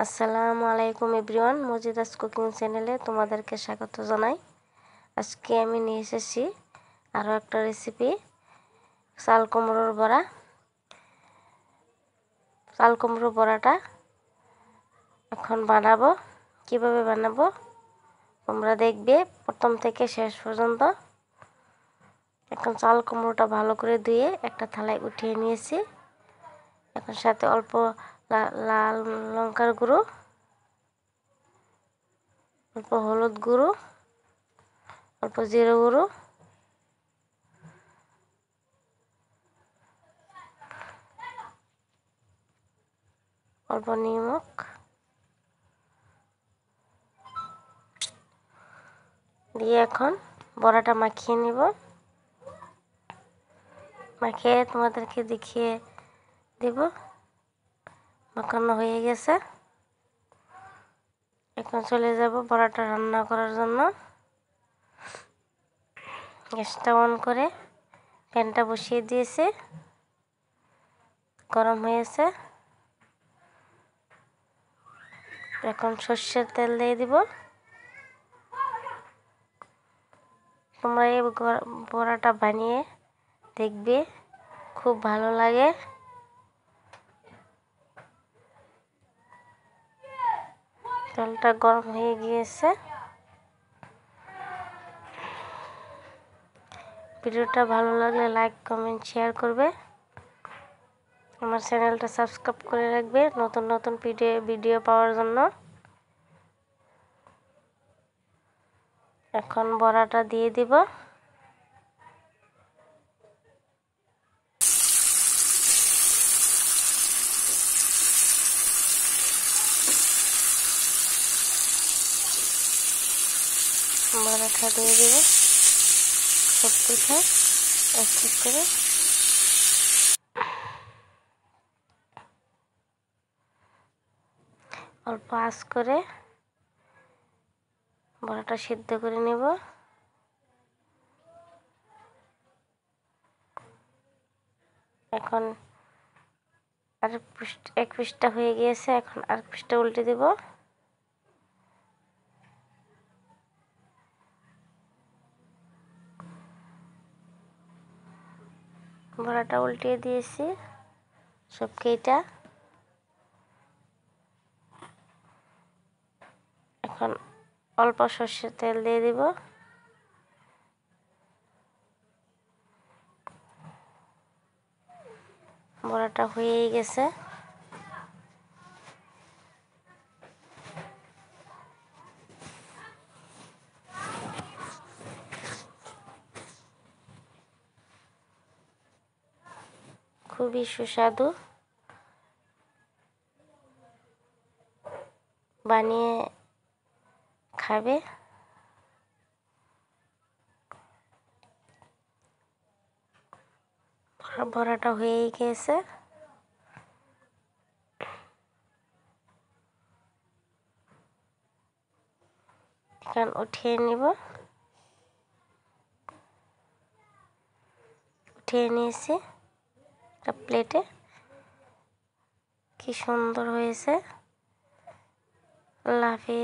আসসালামু আলাইকুম everyone, মজিদাস cooking চ্যানেলে তোমাদেরকে স্বাগত জানাই। আজকে আমি নিয়ে এসেছি আরও একটা রেসিপি, চাল কুমড়োর বড়া। চাল কুমড়ো বড়াটা এখন বানাবো। কিভাবে বানাবো তোমরা দেখবে প্রথম থেকে শেষ পর্যন্ত। এখন চাল কুমড়োটা ভালো করে ধুয়ে একটা থালায় উঠিয়ে নিয়েছি। এখন সাথে অল্প লাল লঙ্কার গুঁড়ো, অল্প হলুদ গুঁড়ো, অল্প জিরে গুঁড়ো, অল্প নিমক দিয়ে এখন বড়াটা মাখিয়ে নিব। মাখিয়ে তোমাদেরকে দেখিয়ে দেব। মাখানো হয়ে গেছে। এখন চলে যাব বড়াটা রান্না করার জন্য। গ্যাসটা অন করে প্যানটা বসিয়ে দিয়েছি, গরম হয়েছে। এখন সর্ষের তেল দিয়ে দিব। তোমরা এই বড়াটা বানিয়ে দেখবে, খুব ভালো লাগে। তেলটা গরম হয়ে গিয়েছে। ভিডিওটা ভালো লাগলে লাইক, কমেন্ট, শেয়ার করবে। আমার চ্যানেলটা সাবস্ক্রাইব করে রাখবে নতুন নতুন ভিডিও পাওয়ার জন্য। এখন বড়াটা দিয়ে দিব। বড়াটা দিয়ে দিব সব পিঠা এক এক করে। অল্প আঁচ করে বড়াটা সিদ্ধ করে নেব। এখন এক পৃষ্ঠা হয়ে গিয়েছে। এখন আর পৃষ্ঠা উল্টে দেব। বড়াটা উল্টিয়ে দিয়েছি সব কেইটা। এখন অল্প সর্ষের তেল দিয়ে দিব। বড়াটা হয়েই গেছে। খুবই সুস্বাদু। বানিয়ে খাবে। বড়াটা হয়েই গেছে। এখন উঠিয়ে নিব। উঠিয়ে নিয়েছি একটা প্লেটে। কি সুন্দর হয়েছে। আল্লাহ হাফেজ।